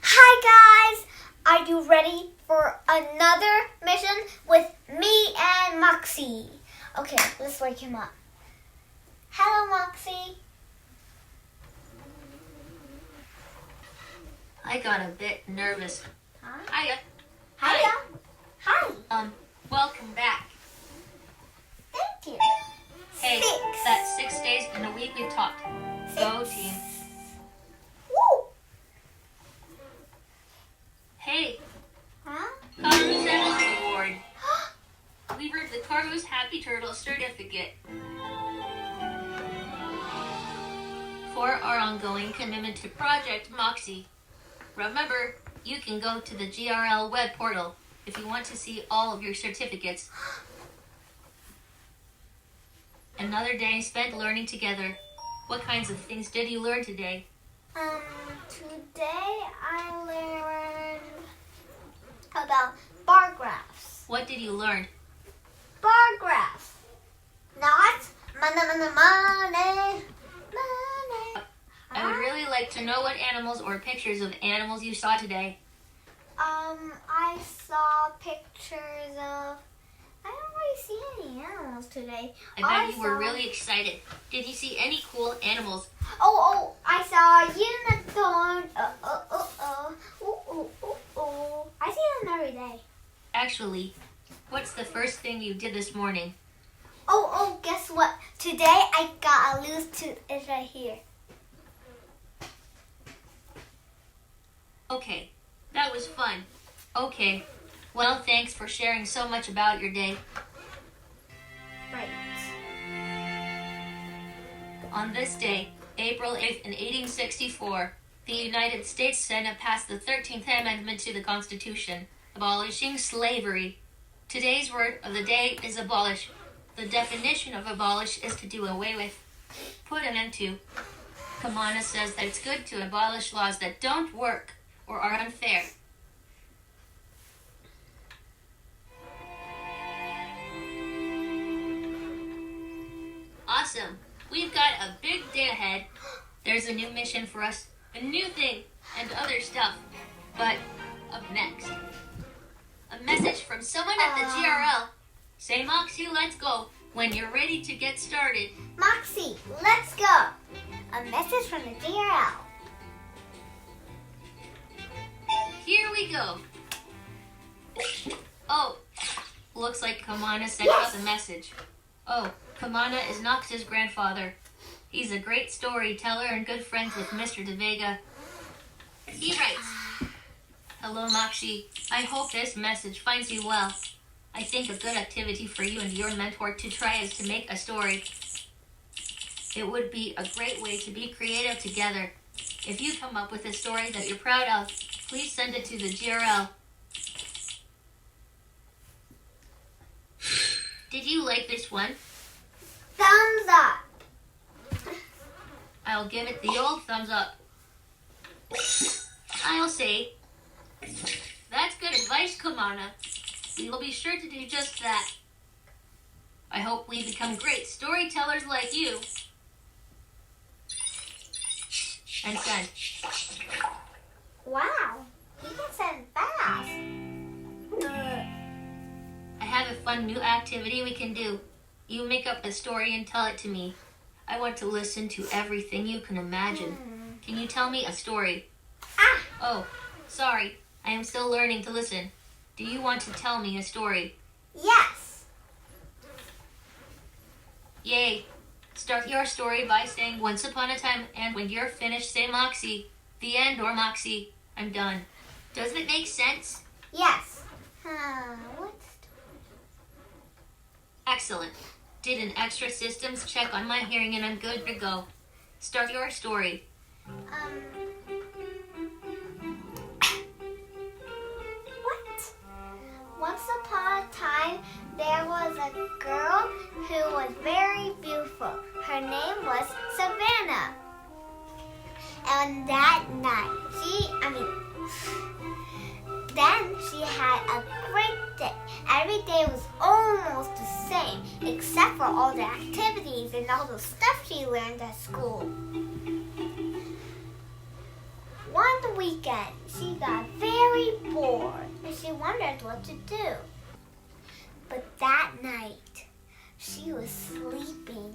Hi guys! Are you ready for another mission with me and Moxie? Okay, let's wake him up. Hello, Moxie. I got a bit nervous. Huh? Hiya. Hiya. Hi. Welcome back. Thank you. Hey, that's 6 days in a week we've talked. Go team. Woo! Hey, Huh? Cargo's Medal Award. We earned the Cargo's Happy Turtle certificate for our ongoing commitment to Project Moxie. Remember, you can go to the GRL web portal if you want to see all of your certificates. Another day spent learning together. What kinds of things did you learn today? Today I learned about bar graphs. What did you learn? Bar graphs. Not money. I would really like to know what animals or pictures of animals you saw today. I saw pictures of... I don't really see any animals today. I bet you were really excited. Did you see any cool animals? Oh, I saw unicorn. I see them every day. Actually, what's the first thing you did this morning? Oh, guess what? Today I got a loose tooth. It's right here. Okay, that was fun. Okay, well, thanks for sharing so much about your day. Right. On this day, April 8th in 1864, the United States Senate passed the 13th Amendment to the Constitution, abolishing slavery. Today's word of the day is abolish. The definition of abolish is to do away with, put an end to. Kamana says that it's good to abolish laws that don't work or are unfair. Awesome! We've got a big day ahead. There's a new mission for us, a new thing, and other stuff. But up next, a message from someone at the GRL. Say, Moxie, let's go when you're ready to get started. Moxie, let's go. A message from the GRL. Here we go. Oh, looks like Kamana sent out the message. Oh, Kamana is Knox's grandfather. He's a great storyteller and good friends with Mr. De Vega. He writes, Hello, Moxie. I hope this message finds you well. I think a good activity for you and your mentor to try is to make a story. It would be a great way to be creative together. If you come up with a story that you're proud of, please send it to the GRL. Did you like this one? Thumbs up. I'll give it the old thumbs up. I'll say, that's good advice, Kamana. We will be sure to do just that. I hope we become great storytellers like you. And send. Wow, he can send fast. I have a fun new activity we can do. You make up a story and tell it to me. I want to listen to everything you can imagine. Can you tell me a story? Oh, sorry. I am still learning to listen. Do you want to tell me a story? Yes. Yay. Start your story by saying once upon a time, and when you're finished, say Moxie. The end or Moxie. I'm done. Does it make sense? Yes. What? Excellent. Did an extra systems check on my hearing and I'm good to go. Start your story. What? Once upon a time, there was a girl who was very beautiful. Her name was Savannah. And that night, then she had a great day. Every day was almost the same, except for all the activities and all the stuff she learned at school. One weekend, she got very bored and she wondered what to do. But that night, she was sleeping.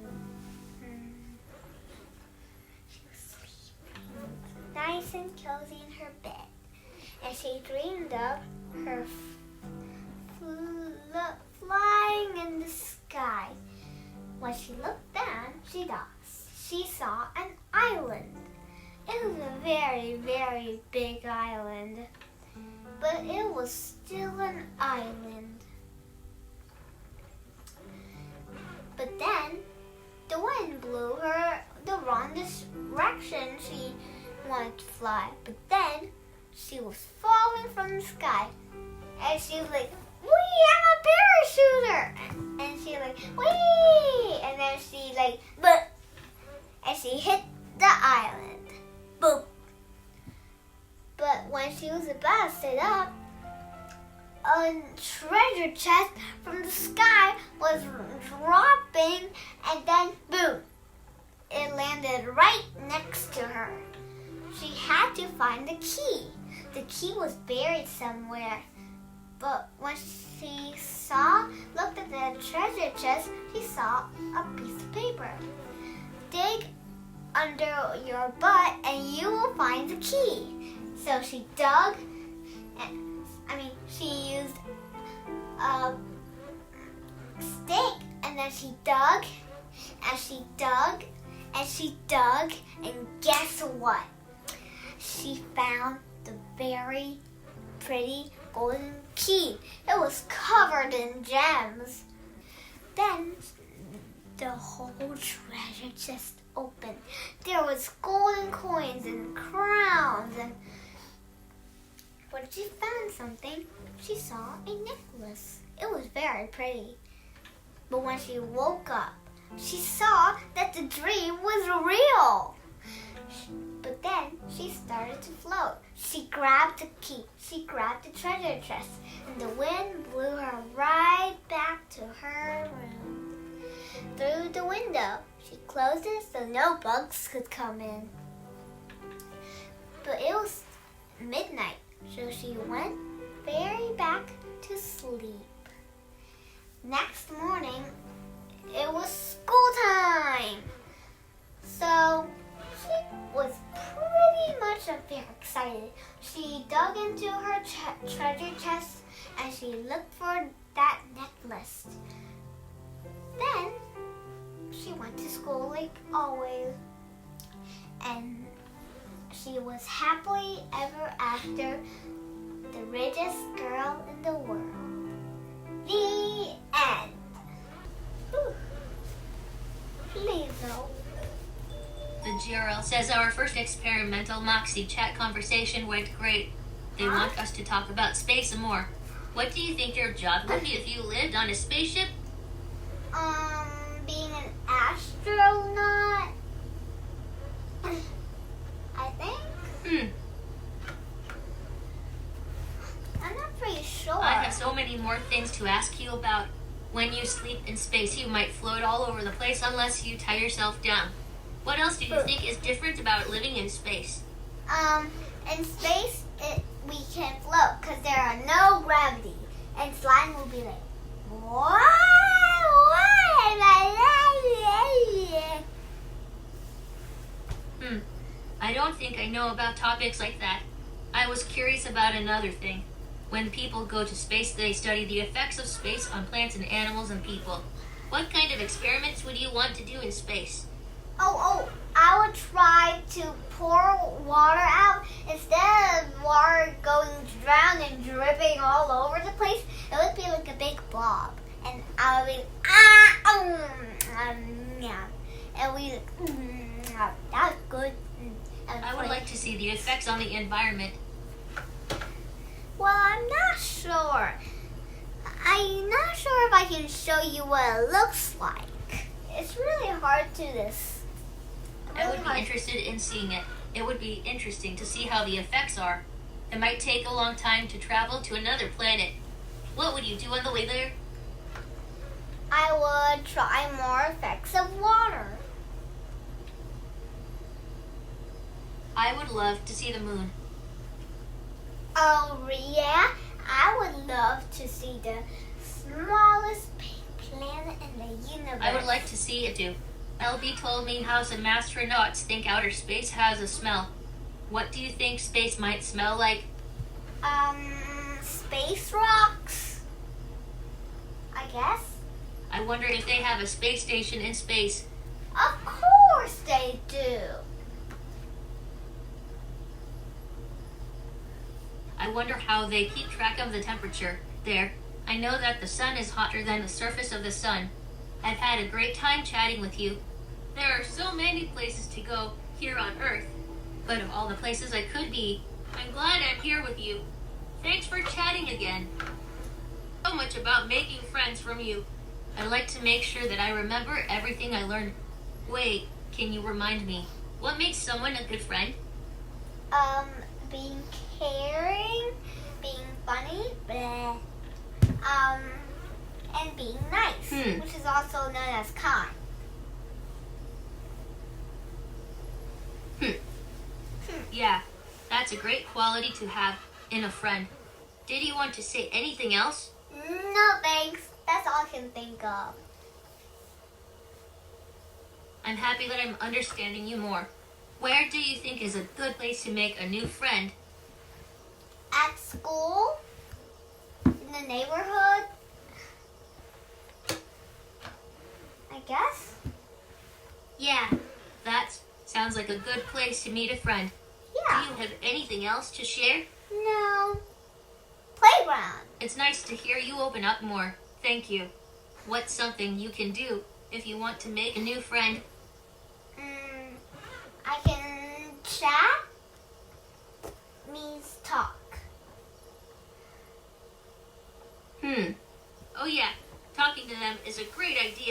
She was sleeping nice and cozy in her bed. And she dreamed of her flying in the sky. When she looked down, she saw an island. It was a very, very big island, but it was still an island. But then the wind blew her the wrong direction. She wanted to fly, but then she was falling from the sky, and she was like, "Wee! I'm a parachuter!" And she like, "Wee!" And then she like, "But," and she hit the island. Boop. But when she was about to sit up, a treasure chest from the sky was dropping, and then boom, it landed right next to her. She had to find the key. The key was buried somewhere. But when she looked at the treasure chest, she saw a piece of paper. Dig under your butt and you will find the key. So she dug, she used a stick, and then she dug, and she dug, and she dug, and guess what? She found the very pretty golden key. It was covered in gems. Then the whole treasure chest opened. There was golden coins and crowns, and when she found something, she saw a necklace. It was very pretty. But when she woke up, she saw that the dream was real. But then she started to float. She grabbed the key. She grabbed the treasure chest, and the wind blew her right back to her room. Through the window, she closed it so no bugs could come in. But it was midnight, so she went very back to sleep. Next morning, it was school time. So she was pretty much very excited. She dug into her treasure chest and she looked for that necklace. Then she went to school like always, and she was happily ever after, the richest girl in the world. The end. Whew. Please no. The GRL says our first experimental Moxie chat conversation went great. They want us to talk about space and more. What do you think your job would be if you lived on a spaceship? Being an astronaut, I think. I'm not pretty sure. I have so many more things to ask you about. When you sleep in space, you might float all over the place unless you tie yourself down. What else do you think is different about living in space? In space, we can float because there are no gravity. And slime will be like, what? I don't think I know about topics like that. I was curious about another thing. When people go to space, they study the effects of space on plants and animals and people. What kind of experiments would you want to do in space? I would try to pour water out. Instead of water going drown and dripping all over the place, it would be like a big blob. And I would be, and we, that's good. I would like to see the effects on the environment. Well, I'm not sure. I'm not sure if I can show you what it looks like. It's really hard to this. I would be interested in seeing it. It would be interesting to see how the effects are. It might take a long time to travel to another planet. What would you do on the way there? I would try more effects of water. I would love to see the moon. Oh, yeah. I would love to see the smallest planet in the universe. I would like to see it too. LB told me how some astronauts think outer space has a smell. What do you think space might smell like? Space rocks, I guess. I wonder if they have a space station in space. Of course they do. I wonder how they keep track of the temperature there. I know that the sun is hotter than the surface of the sun. I've had a great time chatting with you. There are so many places to go here on Earth, but of all the places I could be, I'm glad I'm here with you. Thanks for chatting again. So much about making friends from you. I'd like to make sure that I remember everything I learned. Wait, can you remind me? What makes someone a good friend? Being caring, being funny, bleh. And being nice, which is also known as kind. Yeah, that's a great quality to have in a friend. Did you want to say anything else? No, thanks. That's all I can think of. I'm happy that I'm understanding you more. Where do you think is a good place to make a new friend? At school? In the neighborhood? I guess? Yeah, that sounds like a good place to meet a friend. Yeah. Do you have anything else to share? No. Playground. It's nice to hear you open up more. Thank you. What's something you can do if you want to make a new friend? I can chat. Means talk. Oh yeah, talking to them is a great idea.